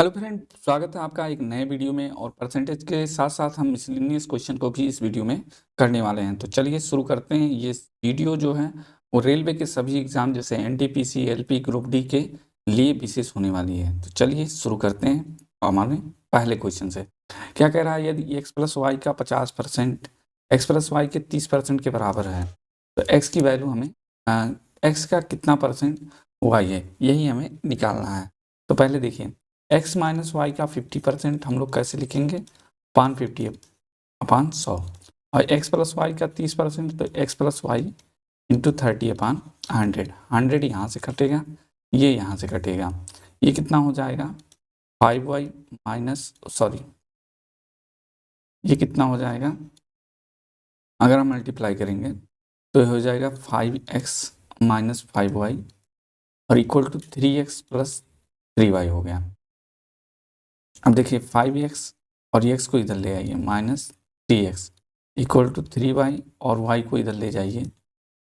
Hello friend, स्वागत है आपका एक नए वीडियो में। और परसेंटेज के साथ साथ हम मिसलेनियस क्वेश्चन को भी इस वीडियो में करने वाले हैं। तो चलिए शुरू करते हैं। ये वीडियो जो है वो रेलवे के सभी एग्जाम जैसे एनटीपीसी, एलपी, ग्रुप डी के लिए विशेष होने वाली है। तो चलिए शुरू करते हैं हमारे पहले क्वेश्चन से। क्या कह रहा है, यदि एक्स प्लस वाई का 50% एक्स प्लस वाई के 30% के बराबर है तो एक्स की वैल्यू हमें एक्स का कितना परसेंट वाई है, यही हमें निकालना है। तो पहले देखिए, x माइनस वाई का 50% हम लोग कैसे लिखेंगे, अपान 50 अपान 100। और x प्लस वाई का 30% तो x प्लस वाई इंटू 30 अपान 100। 100 यहाँ से कटेगा, ये यहाँ से कटेगा, ये कितना हो जाएगा 5y माइनस सॉरी ये कितना हो जाएगा, अगर हम मल्टीप्लाई करेंगे तो ये हो जाएगा 5x माइनस 5y और equal to 3x plus 3y हो गया। अब देखिए 5x और x को इधर ले आइए, minus 3x equal to 3y और y को इधर ले जाइए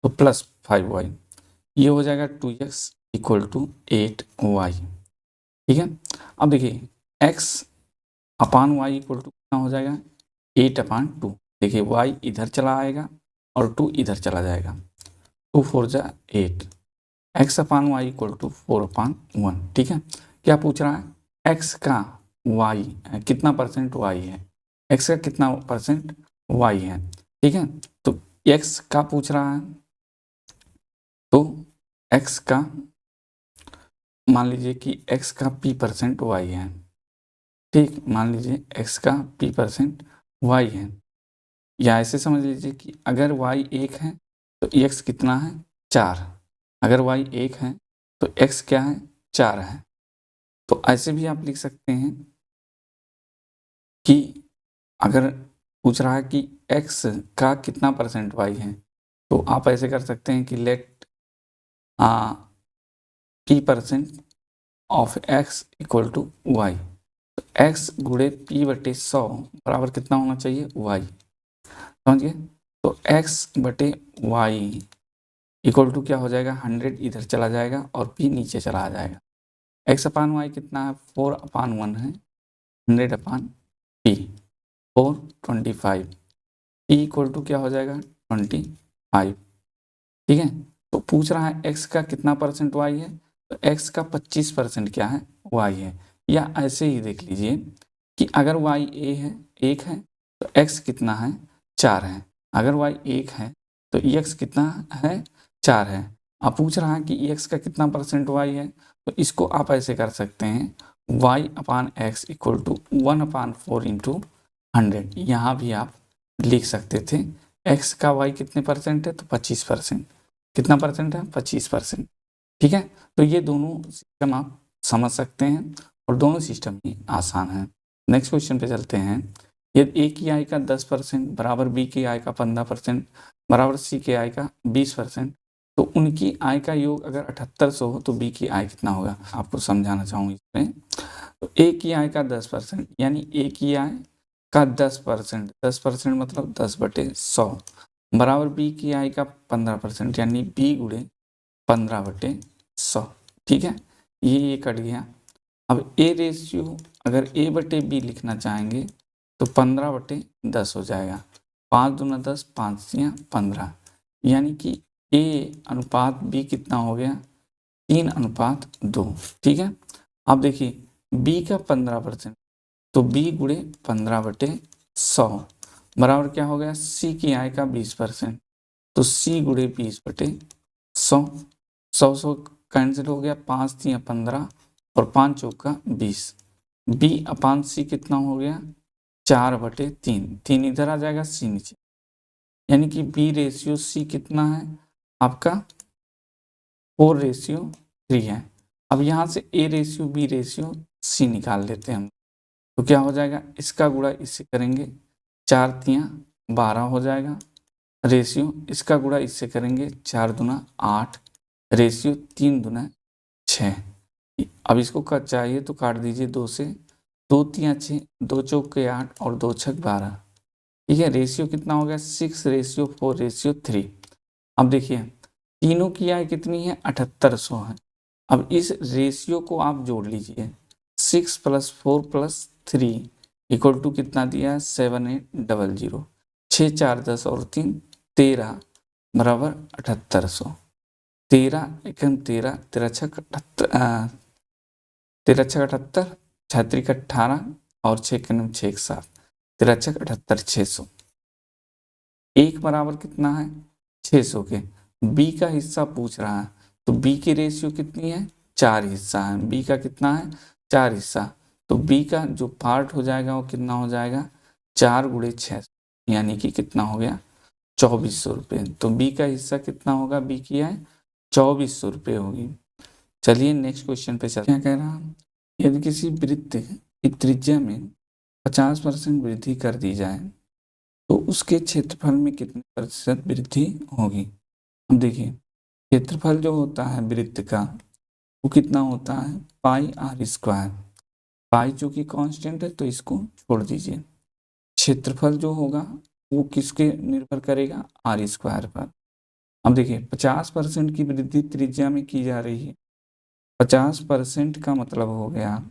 तो प्लस 5y, ये हो जाएगा 2x इक्वल टू 8y। ठीक है, अब देखिए x upon y equal to कितना हो जाएगा 8 अपान 2। देखिए y इधर चला आएगा और 2 इधर चला जाएगा, 2 4 जा 8, x upon Y equal to 4 upon 1। ठीक है, क्या पूछ रहा है, x का y कितना परसेंट y है, x का कितना परसेंट y है। ठीक है, तो x का पूछ रहा है तो x का मान लीजिए कि x का p% y है। ठीक, मान लीजिए x का p% y है, या ऐसे समझ लीजिए कि अगर y 1 है तो x कितना है 4, अगर y 1 है तो x क्या है 4 है। तो ऐसे भी आप लिख सकते हैं कि अगर पूछ रहा है कि x का कितना परसेंट y है तो आप ऐसे कर सकते हैं कि let p% of x equal to y। तो x गुणे p बटे 100 बराबर कितना होना चाहिए y, समझिए। तो x बटे y इक्वल टू क्या हो जाएगा 100 इधर चला जाएगा और p नीचे चला आ जाएगा। x अपान y कितना है 4 अपान 1 है, 100 अपान p 4 25, p इक्वल टू क्या हो जाएगा 25। ठीक है, तो पूछ रहा है x का कितना परसेंट y है, तो x का 25% क्या है y है। या ऐसे ही देख लीजिए कि अगर y a है 1 है तो x कितना है 4 है, अगर y 1 है तो x कितना है 4 है। अब पूछ रहा है कि x का कितना परसेंट y है, तो इसको आप ऐसे कर सकते हैं y upon X equal to 1 upon 4 into 100। यहाँ भी आप लिख सकते थे x का y कितने परसेंट है तो 25%, कितना परसेंट है 25%। ठीक है, तो ये दोनों सिस्टम आप समझ सकते हैं और दोनों सिस्टम ही आसान है। नेक्स्ट क्वेश्चन पे चलते हैं। यदि ए की आय का 10% बराबर बी की आय का 15% बराबर सी के आय का 20%, तो उनकी आय का योग अगर 7800 हो तो बी की आय कितना होगा। आपको समझाना चाहूँगी इसमें। तो ए की आय का 10% यानी ए की आय का 10%, 10% मतलब 10/100 बराबर बी की आय का 15% यानी बी गुणे 15/100। ठीक है, ये कट गया। अब ए रेशियो अगर ए बटे बी लिखना चाहेंगे तो 15/10 हो जाएगा, 5 दूना 10, 5 तियां 15, यानी कि ए अनुपात बी कितना हो गया 3:2। ठीक है, अब देखिए बी का 15% तो बी गुणे 15/100 बराबर क्या हो गया सी की आय का 20%, तो सी गुणे 20/100, 100 कैंसिल हो गया, 5 तियां 15 और 5 चौका 20। बी अपान सी कितना हो गया 4/3, 3 इधर आ जाएगा सी नीचे, यानी कि बी रेशियो सी कितना है आपका 4:3 है। अब यहाँ से A ratio B ratio C निकाल लेते हैं हम, तो क्या हो जाएगा इसका गुणा इससे करेंगे 4 तियां 12 हो जाएगा रेशियो, इसका गुणा इससे करेंगे 4 दूना 8 रेशियो 3 दूना 6। अब इसको कट चाहिए तो काट दीजिए 2 से, 2 तियां 6, 2 चौके 8 और 2 छक 12। ठीक है, रेशियो कितना हो गया 6:4:3। अब देखिए तीनों की आय कितनी है 7800 है। अब इस रेशियो को आप जोड़ लीजिए 6 + 4 + 3 इक्वल टू कितना दिया है 7800, 6 4 10 और 3 13 बराबर 7800, 13 एकम 13, 13 छक 78, 13 छक 78, 6 त्रिक 18 और 6 के 9 6 7, 13 छक 78 600, एक बराबर कितना है 600 के। बी का हिस्सा पूछ रहा है तो बी की रेशियो कितनी है 4 हिस्सा है, बी का कितना है 4 हिस्सा, तो बी का जो पार्ट हो जाएगा वो कितना हो जाएगा 4 × 6, यानी कि कितना हो गया 2400 रुपये। तो बी का हिस्सा कितना होगा, बी की है 2400 रुपये होगी। चलिए नेक्स्ट क्वेश्चन पे चलते हैं। क्या कह रहा है, यदि किसी वृत्त की त्रिज्या में 50% वृद्धि कर दी जाए तो उसके क्षेत्रफल में कितने प्रतिशत वृद्धि होगी। अब देखिए क्षेत्रफल जो होता है वृत्त का वो कितना होता है πr², पाई जो कि कांस्टेंट है तो इसको छोड़ दीजिए। क्षेत्रफल जो होगा वो किसके निर्भर करेगा r² पर। अब देखिए 50% की वृद्धि त्रिज्या में की जा रही है, 50% का मतलब हो गया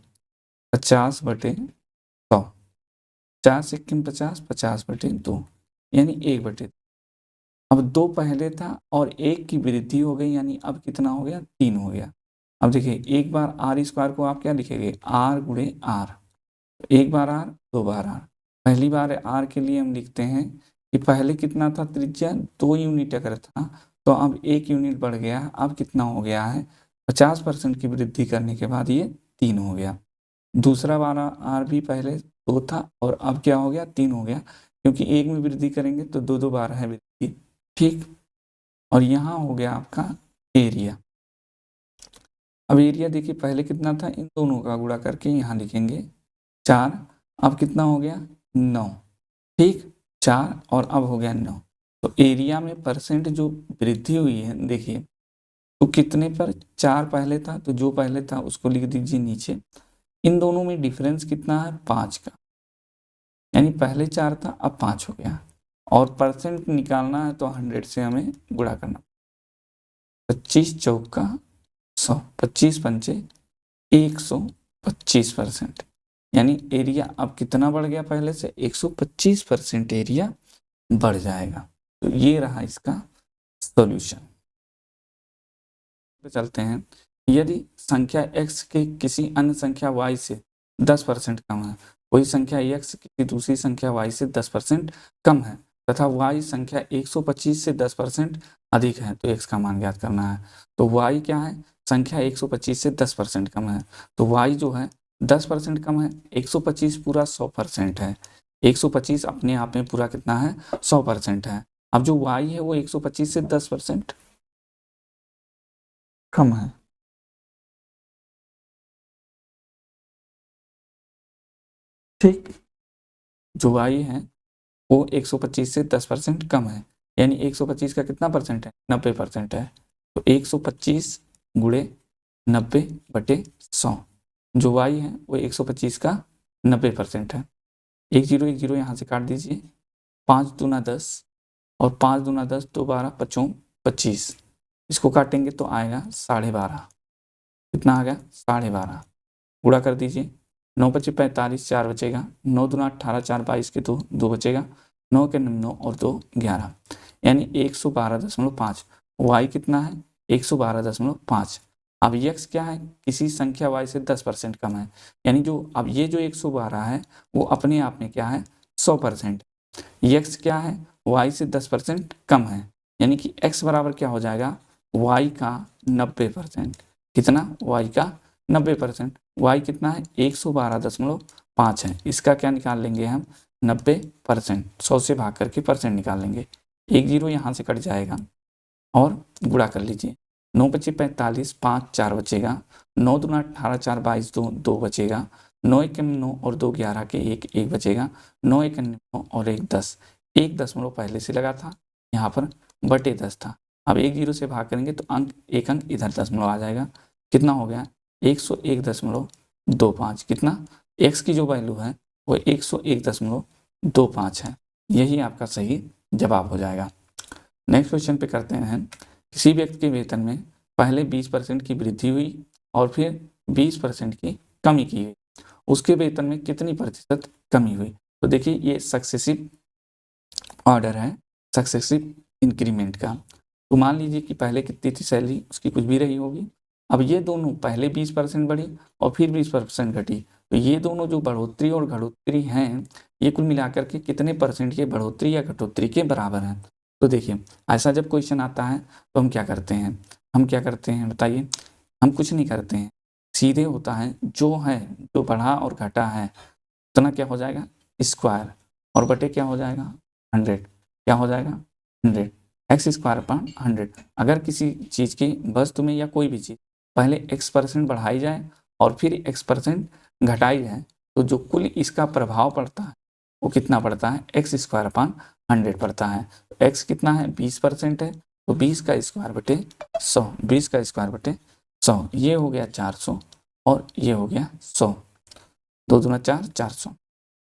50/100, 50 × 50, 50/2 यानी 1/2। अब 2 पहले था और 1 की वृद्धि हो गई, यानी अब कितना हो गया 3 हो गया। अब देखिए एक बार r² को आप क्या लिखेंगे r × r, एक बार r 2 बार r। पहली बार r के लिए हम लिखते हैं कि पहले कितना था त्रिज्या 2 यूनिट अगर था तो अब 1 यूनिट बढ़ गया, अब कितना हो गया है 50% की वृद्धि करने के बाद ये 3 हो गया। दूसरा बार r भी पहले 2 था और अब क्या हो गया 3 हो गया, क्योंकि 1 में वृद्धि करेंगे तो 2 बार है वृद्धि, ठीक। और यहाँ हो गया आपका एरिया। अब एरिया देखिए पहले कितना था, इन दोनों का गुणा करके यहाँ लिखेंगे 4, अब कितना हो गया 9, ठीक 4 और अब हो गया 9। तो एरिया में परसेंट जो वृद्धि हुई है देखिए तो कितने पर 4 पहले था तो जो पहले था उसको लिख दीजिए नीचे, इन दोनों में डिफरेंस कितना है 5 का, यानी पहले 4 था अब 5 हो गया। और परसेंट निकालना है तो 100 से हमें गुणा करना, 25 चौका 100, 25 पंचे 125%, यानी एरिया अब कितना बढ़ गया पहले से 125% एरिया बढ़ जाएगा। तो ये रहा इसका सॉल्यूशन। पे चलते हैं, यदि संख्या x के किसी अन्य संख्या y से 10% कम है, कोई संख्या x किसी दूसरी संख्या y से 10% कम है तथा y संख्या 125 से 10% अधिक है, तो x का मान ज्ञात करना है। तो y क्या है, संख्या 125 से 10% कम है, तो y जो है 10% कम है, 125 पूरा 100% है, 125 अपने आप में पूरा कितना है 100% है। अब जो y है वो 125 से 10% कम है, ठीक। जो y है वो 125 से 10% कम है, यानी 125 का कितना परसेंट है 90% है, तो 125 × 90/100, जो y है वो 125 का 90% है। 1 0 1 0 यहाँ से काट दीजिए, 5 दूना 10 और 5 दूना 10 2 12 5 25, इसको काटेंगे तो आएगा 12.5, कितना आ गया 12.5, गुणा कर दीजिए, 9 × 5 = 45, 4 बचेगा, 9 दूना 18, 4 22 के 2 2 बचेगा, 9 के 9 और 2 11, यानी 112.5। y कितना है 112.5। अब x क्या है, किसी संख्या y से 10% कम है, यानी जो अब ये जो 112 है वो अपने आप में क्या है 100%। x क्या है y से 10% कम है, यानी कि x बराबर क्या हो जाएगा y का 90%। कितना y का 90%। y कितना है 112.5 है, इसका क्या निकाल लेंगे हम 90%, 100 से भाग करके परसेंट निकाल लेंगे, 1 0 यहाँ से कट जाएगा और गुणा कर लीजिए, 9 × 5 = 45, 5 4 बचेगा, 9 दूना 18, 4 22 2 2 बचेगा, 9 1 9 और 2 11 के 1 1 बचेगा, 9 1 9 और 1 10, 1 दशमलव पहले से लगा था यहाँ पर बटे 10 था। अब 1 0 से भाग करेंगे तो अंक एक अंक इधर दशमलव आ जाएगा, कितना हो गया 101.25। कितना x की जो वैल्यू है वो 101.25 है, यही आपका सही जवाब हो जाएगा। नेक्स्ट क्वेश्चन पे करते हैं, किसी व्यक्ति के वेतन में पहले 20% की वृद्धि हुई और फिर 20% की कमी की हुई, उसके वेतन में कितनी प्रतिशत कमी हुई। तो देखिए ये सक्सेसिव ऑर्डर है, सक्सेसिव इंक्रीमेंट का। तो मान लीजिए कि पहले कितनी थी सैलरी, उसकी कुछ भी रही होगी। अब ये दोनों पहले 20% बढ़ी और फिर 20% घटी, तो ये दोनों जो बढ़ोतरी और घटोतरी हैं, ये कुल मिलाकर के कितने परसेंट के बढ़ोतरी या घटोतरी के बराबर हैं। तो देखिए ऐसा जब क्वेश्चन आता है तो हम क्या करते हैं बताइए। हम कुछ नहीं करते हैं, सीधे होता है जो बढ़ा और घटा है उतना क्या हो जाएगा स्क्वायर, और बटे क्या हो जाएगा 100, क्या हो जाएगा 100 एक्स स्क्वायर अपॉन 100। अगर किसी चीज़ की वस्तु में या कोई भी चीज़ पहले x% बढ़ाई जाए और फिर x% घटाई जाए तो जो कुल इसका प्रभाव पड़ता है वो कितना पड़ता है एक्स स्क्वायर अपॉन 100 पड़ता है। तो x कितना है 20% है, तो 20 का स्क्वायर बटे 100, 20 का स्क्वायर बटे 100, ये हो गया 400 और ये हो गया 100, 2 दूना 4, 400,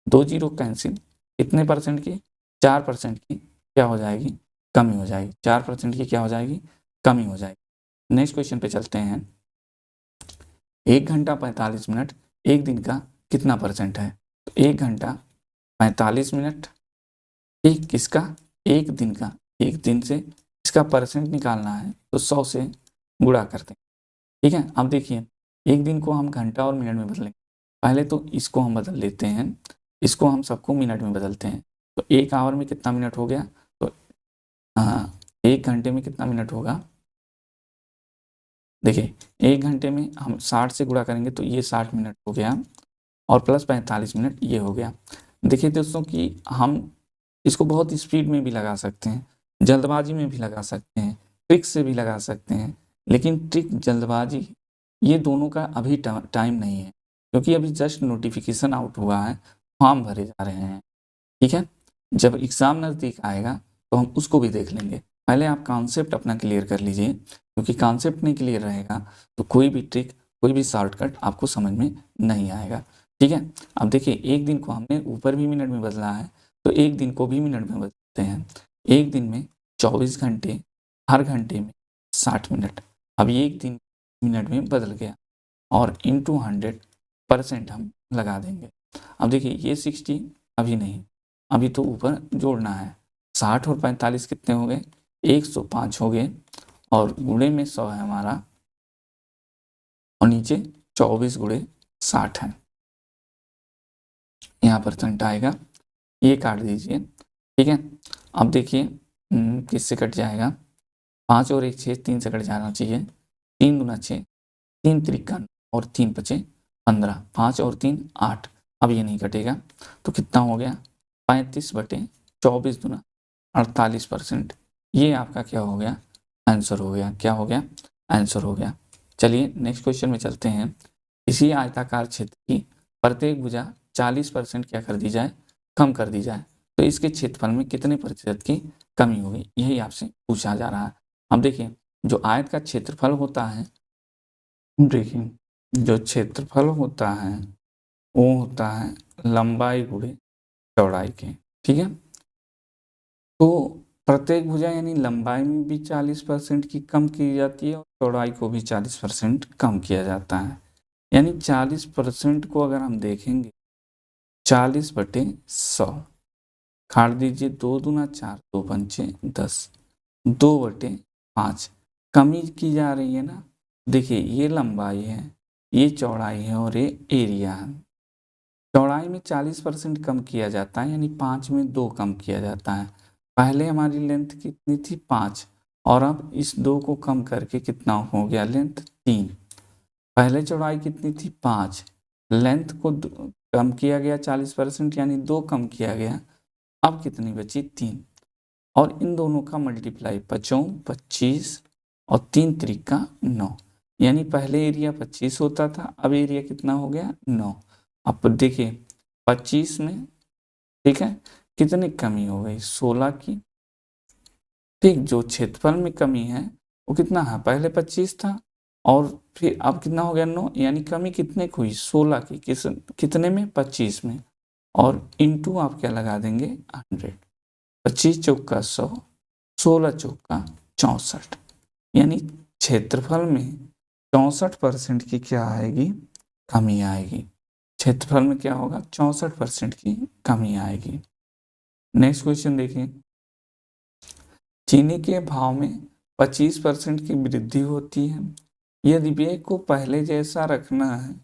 2 जीरो कैंसिल, कितने परसेंट की 4% की क्या हो जाएगी कमी हो जाएगी, 4% की क्या हो जाएगी कमी हो जाएगी। नेक्स्ट क्वेश्चन पे चलते हैं। 1 घंटा 45 मिनट एक दिन का कितना परसेंट है। तो 1 घंटा 45 मिनट एक किसका एक दिन का, एक दिन से इसका परसेंट निकालना है तो 100 से गुणा करते हैं। ठीक है, अब देखिए एक दिन को हम घंटा और मिनट में बदलेंगे। पहले तो इसको हम बदल लेते हैं, इसको हम सबको मिनट में बदलते हैं। तो 1 आवर में कितना मिनट हो गया, तो 1 घंटे में कितना मिनट होगा। देखिए 1 घंटे में हम 60 से गुणा करेंगे तो ये 60 मिनट हो गया और प्लस 45 मिनट ये हो गया। देखिए दोस्तों कि हम इसको बहुत स्पीड में भी लगा सकते हैं, जल्दबाजी में भी लगा सकते हैं, ट्रिक से भी लगा सकते हैं, लेकिन ट्रिक जल्दबाजी ये दोनों का अभी टाइम नहीं है, क्योंकि अभी जस्ट नोटिफिकेशन आउट हुआ है, फॉर्म भरे जा रहे हैं। ठीक है, जब एग्ज़ाम नज़दीक आएगा तो हम उसको भी देख लेंगे। पहले आप कॉन्सेप्ट अपना क्लियर कर लीजिए, क्योंकि कॉन्सेप्ट नहीं क्लियर रहेगा तो कोई भी ट्रिक कोई भी शॉर्टकट आपको समझ में नहीं आएगा। ठीक है, अब देखिए एक दिन को हमने ऊपर भी मिनट में बदला है तो एक दिन को भी मिनट में बदलते हैं। एक दिन में 24 घंटे, हर घंटे में 60 मिनट। अब एक दिन मिनट में बदल गया और इंटू 100% हम लगा देंगे। अब देखिए ये 60 अभी नहीं, अभी तो ऊपर जोड़ना है। 60 और 45 कितने हो गए 105 हो गए और गुणे में 100 है हमारा और नीचे 24 गुणे 60 है, यहाँ परसेंट आएगा, ये काट दीजिए। ठीक है, अब देखिए किससे कट जाएगा, 5 और 1 6, 3 से कट जाना चाहिए। 3 दूना 6, 3 त्रिका और 3 पचे 15, 5 और 3 8, अब ये नहीं कटेगा तो कितना हो गया 35 बटे 24 दूना 48%। ये आपका क्या हो गया आंसर हो गया, क्या हो गया आंसर हो गया। चलिए नेक्स्ट क्वेश्चन में चलते हैं। इसी आयताकार क्षेत्र की प्रत्येक भुजा 40% क्या कर दी जाए कम कर दी जाए तो इसके क्षेत्रफल में कितने प्रतिशत की कमी होगी, यही आपसे पूछा जा रहा है। अब देखिए जो आयत का क्षेत्रफल होता है, देखिए जो क्षेत्रफल होता है वो होता है लंबाई गुणे चौड़ाई के। ठीक है, तो प्रत्येक भुजा यानी लंबाई में भी 40% की कम की जाती है और चौड़ाई को भी 40% कम किया जाता है। यानी 40% को अगर हम देखेंगे 40 बटे 100 काट दीजिए, 2 दूना 4, 2 पंचे 10, 2 बटे 5 कमी की जा रही है ना। देखिए ये लंबाई है, ये चौड़ाई है और ये एरिया है। चौड़ाई में 40% कम किया जाता है यानी 5 में 2 कम किया जाता है। पहले हमारी लेंथ कितनी थी 5 और अब इस 2 को कम करके कितना हो गया लेंथ 3। पहले चौड़ाई कितनी थी 5, लेंथ को कम किया गया 40% यानी 2 कम किया गया, अब कितनी बची 3 और इन दोनों का मल्टीप्लाई 5 25 और 3 त्रिका 9, यानी पहले एरिया 25 होता था अब एरिया कितना हो गया 9। अब देखिए 25 में ठीक है कितनी कमी हो गई 16 की। ठीक, जो क्षेत्रफल में कमी है वो कितना है, पहले 25 था और फिर अब कितना हो गया 9, यानी कमी कितने की हुई 16 की, कितने में 25 में, और इंटू आप क्या लगा देंगे 100। 25 चौका 100, 16 चौका 64, यानी क्षेत्रफल में 64% की क्या आएगी कमी आएगी। क्षेत्रफल में क्या होगा, 64% की कमी आएगी। नेक्स्ट क्वेश्चन देखिए, चीनी के भाव में 25% की वृद्धि होती है, यदि व्यय को पहले जैसा रखना है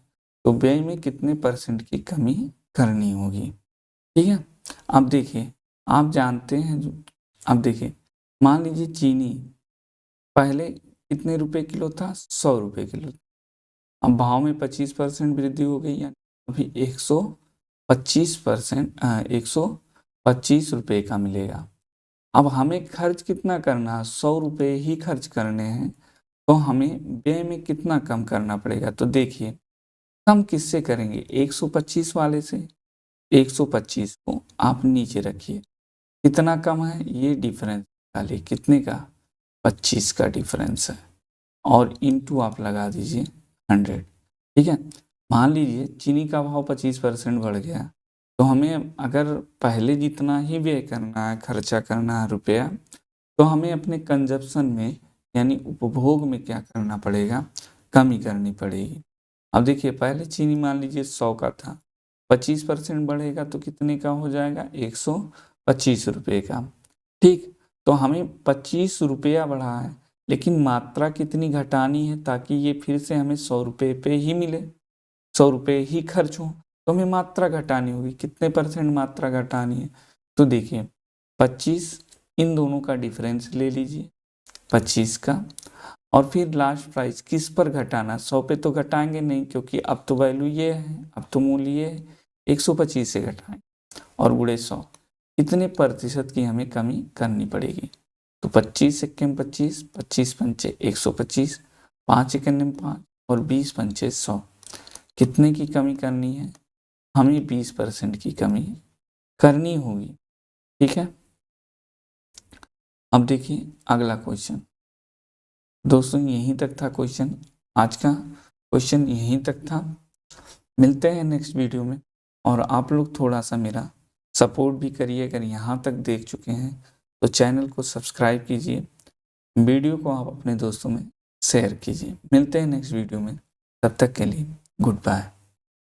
तो व्यय में कितने परसेंट की कमी करनी होगी। ठीक है, अब देखिए आप जानते हैं अब देखिए मान लीजिए चीनी पहले कितने रुपए किलो था, 100 रुपए किलो। अब भाव में 25% वृद्धि हो गई, यानी अभी 125 रुपए का मिलेगा। अब हमें खर्च कितना करना है, 100 रुपए ही खर्च करने हैं, तो हमें व्यय में कितना कम करना पड़ेगा। तो देखिए कम किससे करेंगे, 125 वाले से। 125 को आप नीचे रखिए, कितना कम है, ये डिफरेंस निकालिए, कितने का, 25 का डिफरेंस है, और इनटू आप लगा दीजिए 100। ठीक है, मान लीजिए चीनी का भाव 25% बढ़ गया, तो हमें अगर पहले जितना ही व्यय करना है, खर्चा करना है रुपया, तो हमें अपने कंजप्शन में यानी उपभोग में क्या करना पड़ेगा, कमी करनी पड़ेगी। अब देखिए पहले चीनी मान लीजिए 100 का था, 25% बढ़ेगा तो कितने का हो जाएगा, 125 रुपये का। ठीक, तो हमें 25 रुपया बढ़ा है, लेकिन मात्रा कितनी घटानी है ताकि ये फिर से हमें 100 रुपये पे ही मिले, 100 रुपये ही खर्च हो, तो हमें मात्रा घटानी होगी। कितने परसेंट मात्रा घटानी है, तो देखिए 25, इन दोनों का डिफरेंस ले लीजिए 25 का, और फिर लास्ट प्राइस किस पर घटाना, 100 पे तो घटाएंगे नहीं, क्योंकि अब तो वैल्यू ये है, अब तो मूल्य ये है, 125 से घटाएं और गुणे 100, कितने प्रतिशत की हमें कमी करनी पड़ेगी। तो 25 एकम 25, 25 पंचे 125, 5 एकम 5 और 20 पंचे 100, कितने की कमी करनी है, हमें 20% की कमी करनी होगी। ठीक है, अब देखिए अगला क्वेश्चन। दोस्तों यहीं तक था क्वेश्चन, आज का क्वेश्चन यहीं तक था। मिलते हैं नेक्स्ट वीडियो में, और आप लोग थोड़ा सा मेरा सपोर्ट भी करिए। अगर यहाँ तक देख चुके हैं तो चैनल को सब्सक्राइब कीजिए, वीडियो को आप अपने दोस्तों में शेयर कीजिए। मिलते हैं नेक्स्ट वीडियो में, तब तक के लिए गुड बाय।